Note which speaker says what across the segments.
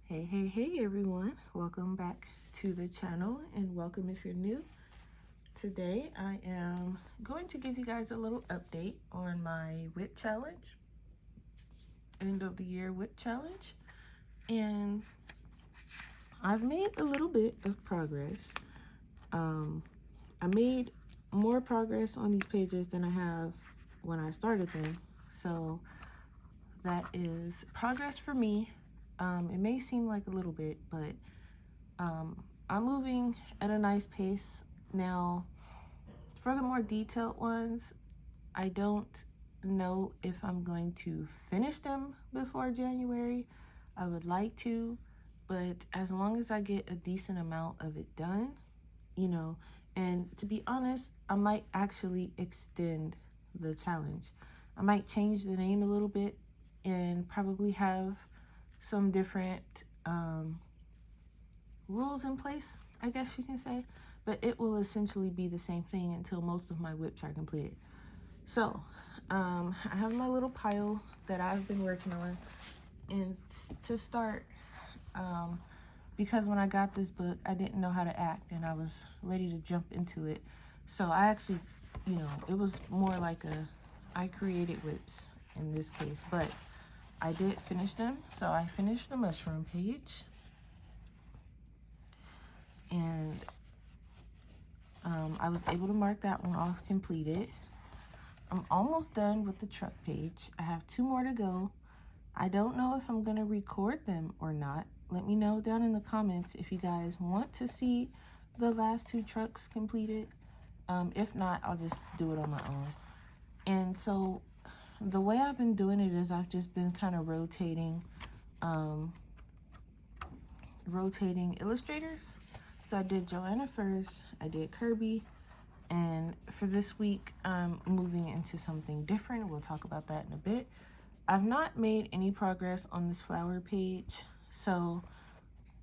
Speaker 1: Hey everyone, welcome back to the channel and welcome if you're new. Today I am going to give you guys a little update on my whip challenge, end of the year whip challenge, and I've made a little bit of progress. I made more progress on these pages than I have when I started them, so that is progress for me. It may seem like a little bit, but I'm moving at a nice pace. Now, for the more detailed ones, I don't know if I'm going to finish them before January. I would like to, but as long as I get a decent amount of it done, and to be honest, I might actually extend the challenge. I might change the name a little bit and probably have some different rules in place, I guess you can say, but it will essentially be the same thing until most of my whips are completed. So I have my little pile that I've been working on, and to start, because when I got this book I didn't know how to act and I was ready to jump into it, so I actually, it was more like I created whips in this case, but I did finish them. So I finished the mushroom page, and I was able to mark that one off completed. I'm almost done with the truck page. I have 2 more to go. I don't know if I'm going to record them or not. Let me know down in the comments if you guys want to see the last 2 trucks completed. If not, I'll just do it on my own. And so the way I've been doing it is I've just been kind of rotating illustrators. So I did Joanna first, I did Kirby, and for this week I'm moving into something different. We'll talk about that in a bit. I've not made any progress on this flower page, so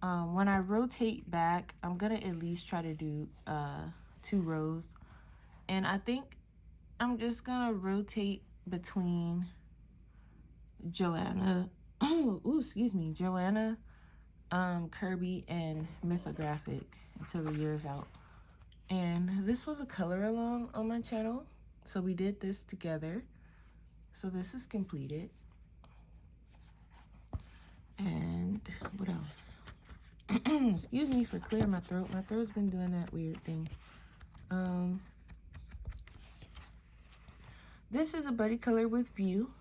Speaker 1: when I rotate back, I'm gonna at least try to do 2 rows, and I think I'm just gonna rotate between Joanna, Joanna, Kirby, and Mythographic until the year is out. And this was a color along on my channel, so we did this together. So this is completed. And what else? Excuse me for clearing my throat. My throat's been doing that weird thing. This is a buddy color with view,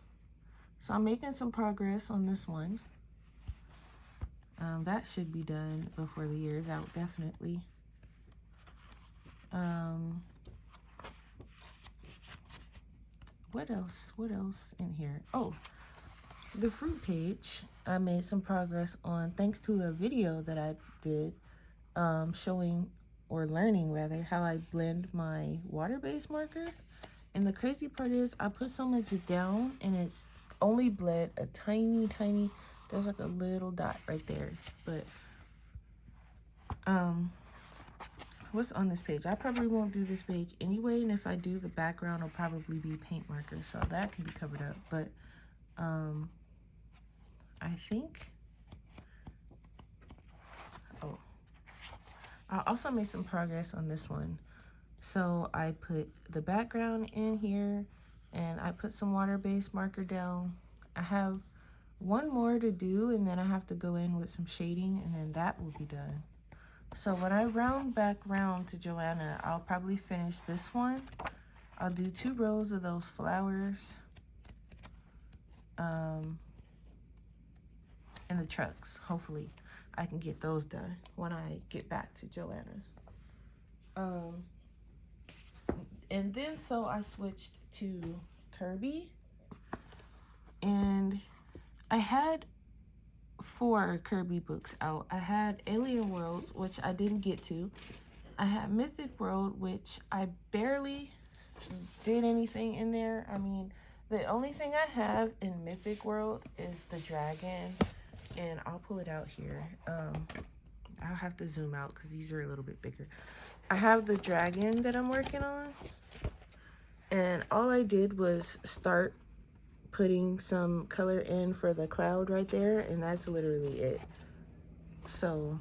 Speaker 1: so I'm making some progress on this one. That should be done before the year is out, definitely. What else in here? Oh, the fruit page I made some progress on thanks to a video that I did showing, or learning rather, how I blend my water-based markers. And the crazy part is I put so much down and it's only bled a tiny, there's like a little dot right there. But what's on this page? I probably won't do this page anyway, and if I do, the background will probably be paint markers, so that can be covered up. But I think, I also made some progress on this one. So I put the background in here and I put some water-based marker down. I have 1 more to do, and then I have to go in with some shading, and then that will be done. So when I round back round to Joanna, I'll probably finish this one. I'll do 2 rows of those flowers and the trucks. Hopefully I can get those done when I get back to Joanna. And then so I switched to Kirby, and I had 4 Kirby books out. I had Alien Worlds, which I didn't get to. I had Mythic World, which I barely did anything in there. I mean, the only thing I have in Mythic World is the dragon, and I'll pull it out here. I'll have to zoom out because these are a little bit bigger. I have the dragon that I'm working on, and all I did was start putting some color in for the cloud right there, and that's literally it. So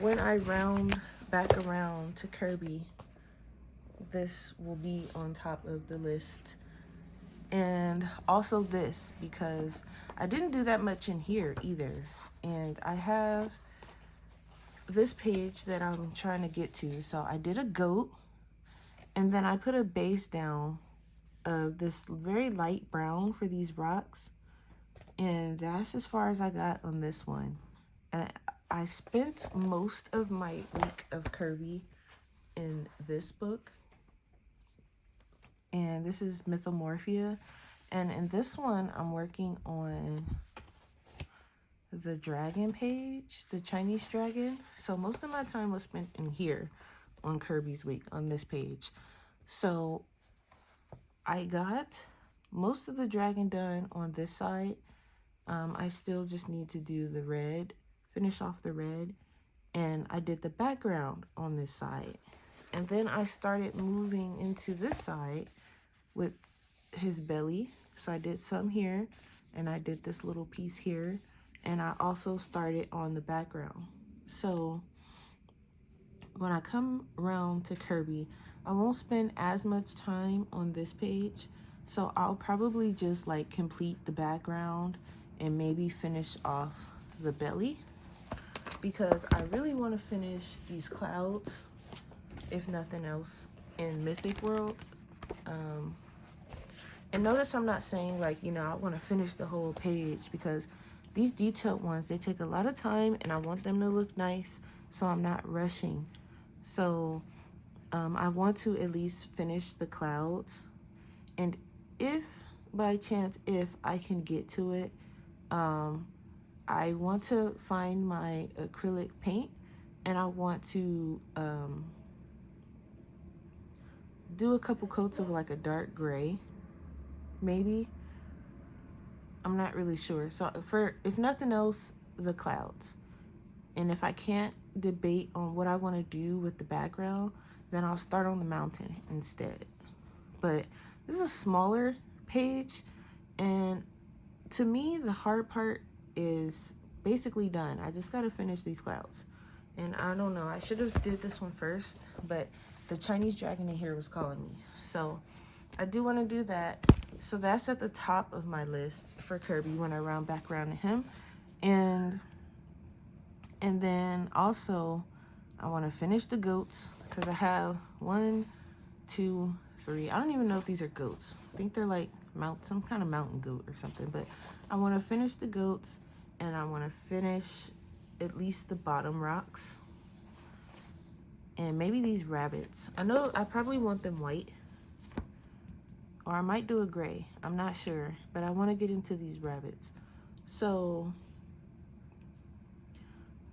Speaker 1: when I round back around to Kirby, this will be on top of the list. And also this, because I didn't do that much in here either. And I have this page that I'm trying to get to. So I did a goat, and then I put a base down of this very light brown for these rocks. And that's as far as I got on this one. And I spent most of my week of Kirby in this book. And this is Mythomorphia. And in this one, I'm working on the dragon page, the Chinese dragon. So most of my time was spent in here on Kirby's Week on this page. So I got most of the dragon done on this side. I still just need to do the red, finish off the red, and I did the background on this side. And then I started moving into this side with his belly. So I did some here, and I did this little piece here, and I also started on the background. So when I come around to Kirby, I won't spend as much time on this page. So I'll probably just like complete the background and maybe finish off the belly, because I really want to finish these clouds, if nothing else, in Mythic World. And notice I'm not saying like, you know, I want to finish the whole page, because these detailed ones, they take a lot of time and I want them to look nice, so I'm not rushing. So I want to at least finish the clouds. And if by chance, if I can get to it, I want to find my acrylic paint, and I want to do a couple coats of like a dark gray, maybe. I'm not really sure. So for, if nothing else, the clouds. And if I can't debate on what I want to do with the background, then I'll start on the mountain instead. But this is a smaller page, and to me, the hard part is basically done. I just got to finish these clouds. And I don't know, I should have did this one first, but the Chinese dragon in here was calling me. So I do want to do that. So that's at the top of my list for Kirby when I round back around to him. And then also I want to finish the goats, because I have 1, 2, 3. I don't even know if these are goats. I think they're like some kind of mountain goat or something. But I want to finish the goats, and I want to finish at least the bottom rocks. And maybe these rabbits. I know I probably want them white, or I might do a gray. I'm not sure, but I want to get into these rabbits. So,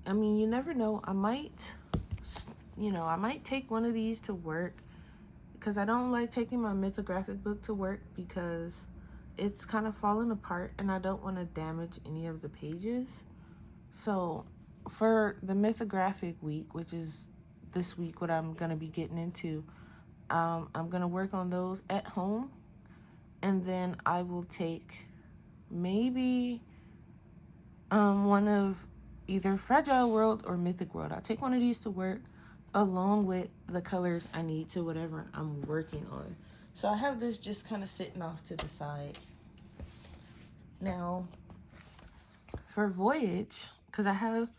Speaker 1: I mean, you never know. I might, I might take one of these to work, because I don't like taking my mythographic book to work, because it's kind of falling apart and I don't want to damage any of the pages. So for the mythographic week, which is this week, what I'm going to be getting into, I'm going to work on those at home. And then I will take maybe one of either Fragile World or Mythic World. I'll take one of these to work, along with the colors I need to whatever I'm working on. So I have this just kind of sitting off to the side. Now, for Voyage, because I have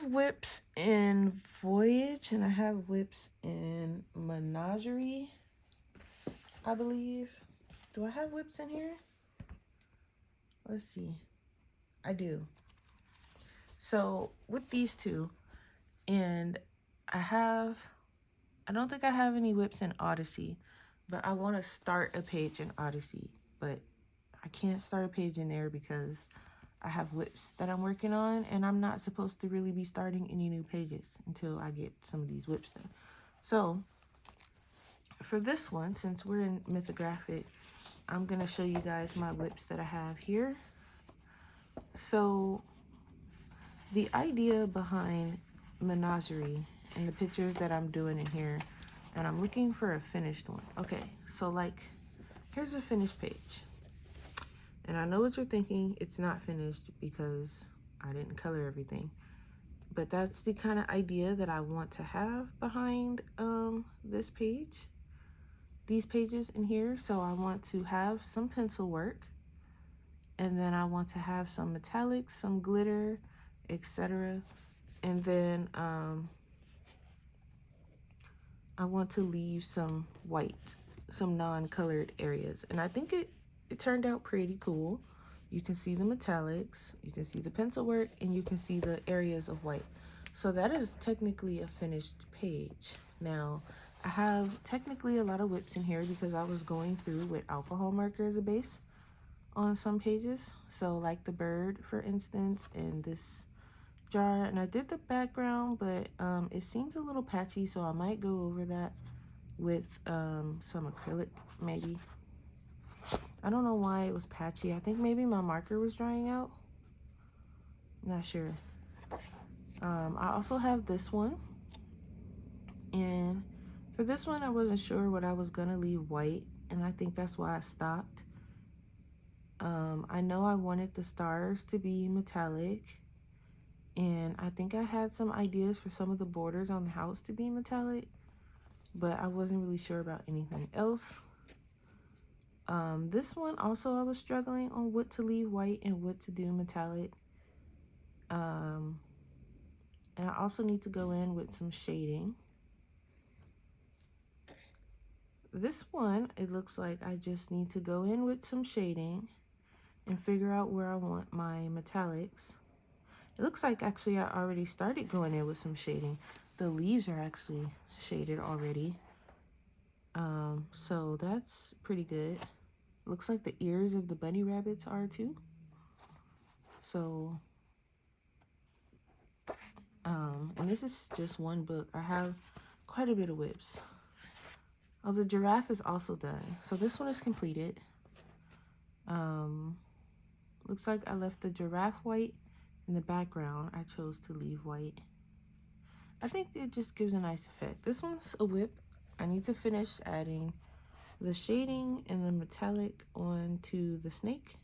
Speaker 1: whips in Voyage, and I have whips in Menagerie, I believe. Do I have whips in here? Let's see. I do. So with these two, and I don't think I have any whips in Odyssey, but I want to start a page in Odyssey, but I can't start a page in there because I have whips that I'm working on, and I'm not supposed to really be starting any new pages until I get some of these whips done. So for this one, since we're in Mythographic, I'm going to show you guys my whips that I have here. So the idea behind Menagerie and the pictures that I'm doing in here, and I'm looking for a finished one. Okay, so like, here's a finished page. And I know what you're thinking, it's not finished because I didn't color everything. But that's the kind of idea that I want to have behind this page, these pages in here. So I want to have some pencil work, and then I want to have some metallics, some glitter, etc. And then I want to leave some white, some non-colored areas. And I think it turned out pretty cool. You can see the metallics, you can see the pencil work, and you can see the areas of white. So that is technically a finished page. Now, I have technically a lot of whips in here because I was going through with alcohol marker as a base on some pages. So like the bird, for instance, and this jar. And I did the background, but it seems a little patchy, so I might go over that with some acrylic, maybe. I don't know why it was patchy. I think maybe my marker was drying out. Not sure. I also have this one, and for this one I wasn't sure what I was gonna leave white, and I think that's why I stopped. I know I wanted the stars to be metallic, and I think I had some ideas for some of the borders on the house to be metallic, but I wasn't really sure about anything else. This one also I was struggling on what to leave white and what to do metallic. And I also need to go in with some shading. This one, it looks like I just need to go in with some shading and figure out where I want my metallics. It looks like actually I already started going in with some shading. The leaves are actually shaded already. So that's pretty good. Looks like the ears of the bunny rabbits are too. So, and this is just one book. I have quite a bit of whips. Oh, the giraffe is also done. So this one is completed. Looks like I left the giraffe white. In the background, I chose to leave white. I think it just gives a nice effect. This one's a whip. I need to finish adding the shading and the metallic onto the snake.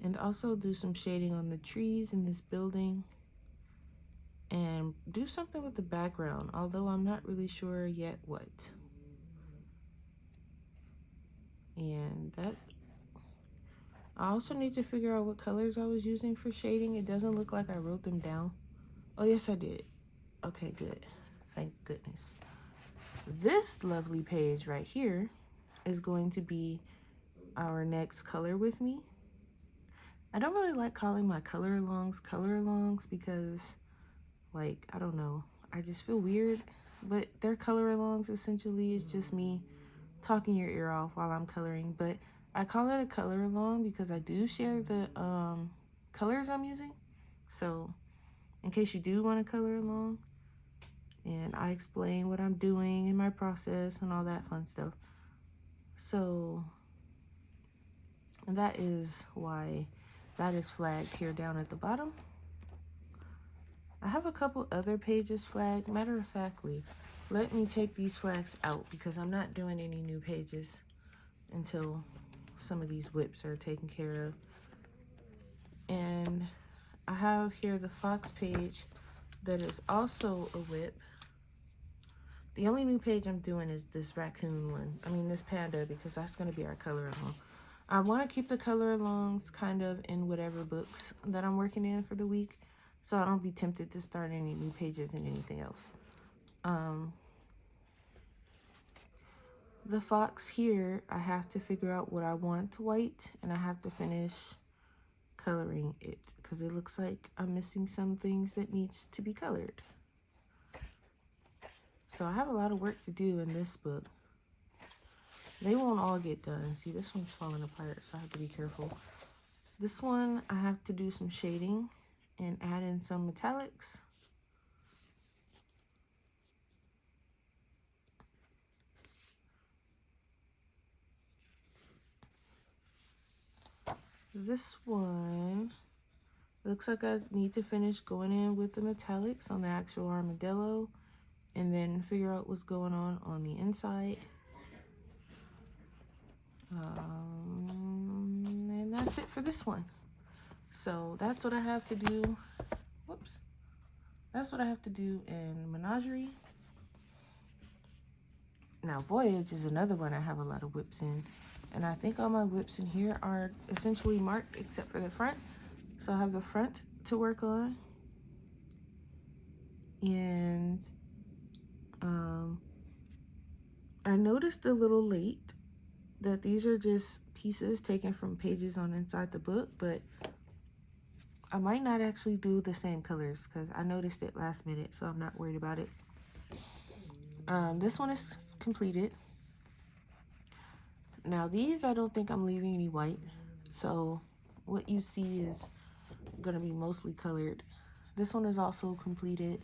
Speaker 1: And also do some shading on the trees in this building. And do something with the background, although I'm not really sure yet what. And that, I also need to figure out what colors I was using for shading. It doesn't look like I wrote them down. Oh, yes, I did. Okay, good. Thank goodness. This lovely page right here is going to be our next color with me. I don't really like calling my color alongs because, like, I don't know. I just feel weird. But their color alongs essentially is just me talking your ear off while I'm coloring. But I call it a color along because I do share the colors I'm using. So in case you do want to color along, and I explain what I'm doing in my process and all that fun stuff. So that is why that is flagged here down at the bottom. I have a couple other pages flagged. Matter of factly, let me take these flags out because I'm not doing any new pages until some of these whips are taken care of. And I have here the fox page that is also a whip. The only new page I'm doing is this raccoon one. I mean, this panda, because that's going to be our color along. I want to keep the color alongs kind of in whatever books that I'm working in for the week, so I don't be tempted to start any new pages and anything else. The fox here, I have to figure out what I want white, and I have to finish coloring it because it looks like I'm missing some things that needs to be colored. So I have a lot of work to do in this book. They won't all get done. See, this one's falling apart, so I have to be careful. This one, I have to do some shading and add in some metallics. This one, looks like I need to finish going in with the metallics on the actual armadillo and then figure out what's going on the inside. And that's it for this one. So that's what I have to do. Whoops. That's what I have to do in Menagerie. Now Voyage is another one I have a lot of whips in. And I think all my whips in here are essentially marked except for the front. So I have the front to work on. And I noticed a little late that these are just pieces taken from pages on inside the book, but I might not actually do the same colors because I noticed it last minute, so I'm not worried about it. This one is completed. Now these, I don't think I'm leaving any white, so what you see is gonna be mostly colored. This one is also completed.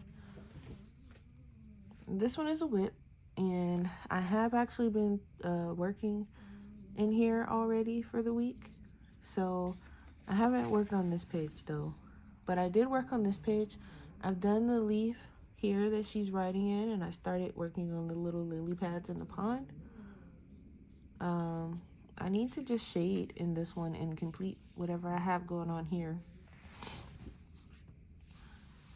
Speaker 1: This one is a whip, and I have actually been working in here already for the week, so I haven't worked on this page though, but I did work on this page. I've done the leaf here that she's writing in, and I started working on the little lily pads in the pond. I need to just shade in this one and complete whatever I have going on here.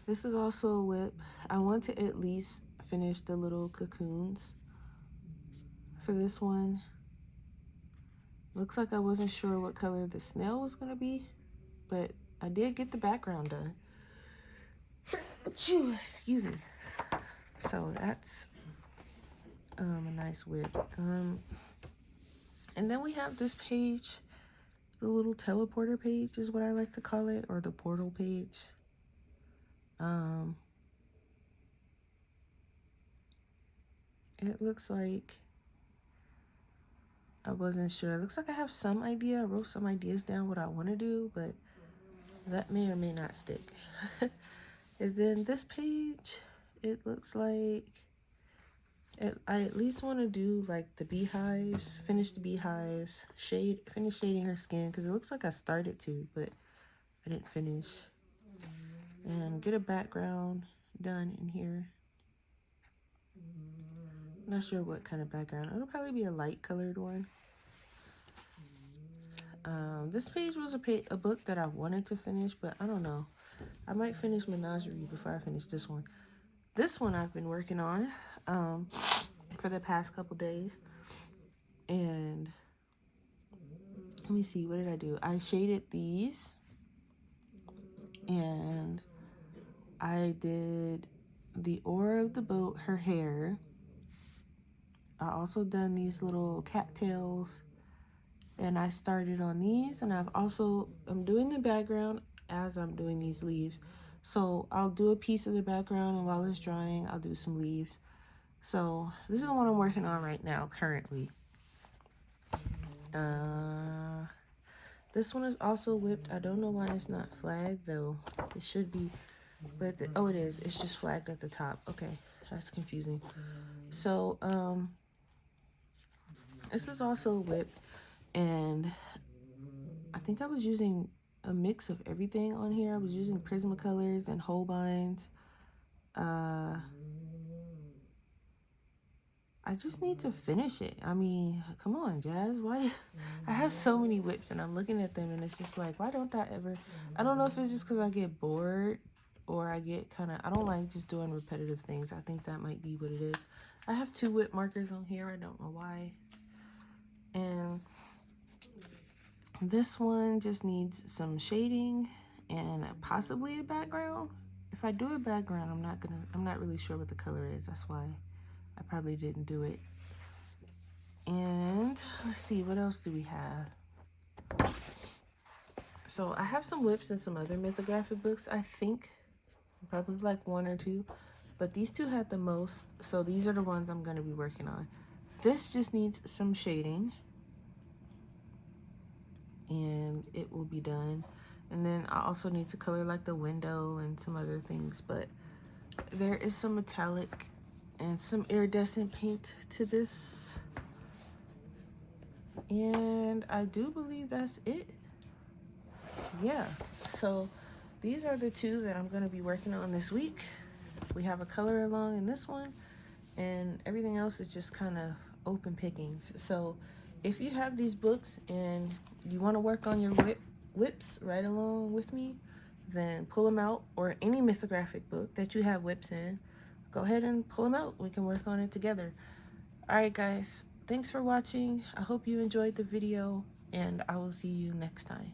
Speaker 1: This is also a whip. I want to at least finish the little cocoons for this one. Looks like I wasn't sure what color the snail was gonna be, but I did get the background done. Excuse me. So that's a nice whip. And then we have this page, the little teleporter page is what I like to call it, or the portal page. It looks like I wasn't sure. It looks like I have some idea. I wrote some ideas down what I want to do, but that may or may not stick. And then this page, it looks like I at least want to do like the beehives, finish the beehives, finish shading her skin, because it looks like I started to, but I didn't finish. And get a background done in here. Not sure what kind of background. It'll probably be a light colored one. This page was a book that I wanted to finish, but I don't know. I might finish Menagerie before I finish this one. This one I've been working on for the past couple days. And let me see, what did I do? I shaded these. And I did the oar of the boat, her hair. I also done these little cattails, and I started on these, and I'm doing the background as I'm doing these leaves. So I'll do a piece of the background, and while it's drying, I'll do some leaves. So this is the one I'm working on right now, currently. This one is also whipped. I don't know why it's not flagged though. It should be, but oh, it is. It's just flagged at the top. Okay, that's confusing. So this is also whipped, and I think I was using a mix of everything on here. I was using Prismacolors and Holbeins. I just need to finish it. I mean, come on, Jazz. Why? I have so many whips, and I'm looking at them, and it's just like, why don't I ever? I don't know if it's just because I get bored, or I get I don't like just doing repetitive things. I think that might be what it is. I have 2 whip markers on here. I don't know why. And this one just needs some shading and possibly a background. If I do a background, I'm not really sure what the color is. That's why I probably didn't do it. And let's see, what else do we have? So I have some whips and some other mythographic books, I think. Probably like 1 or 2. But these 2 had the most, so these are the ones I'm going to be working on. This just needs some shading, and it will be done. And then I also need to color like the window and some other things, but there is some metallic and some iridescent paint to this. And I do believe that's it. Yeah, so these are the 2 that I'm going to be working on this week. We have a color along in this one, and everything else is just kind of open pickings. So if you have these books and you want to work on your whips right along with me, then pull them out, or any mythographic book that you have whips in, go ahead and pull them out. We can work on it together. All right, guys, thanks for watching. I hope you enjoyed the video, and I will see you next time.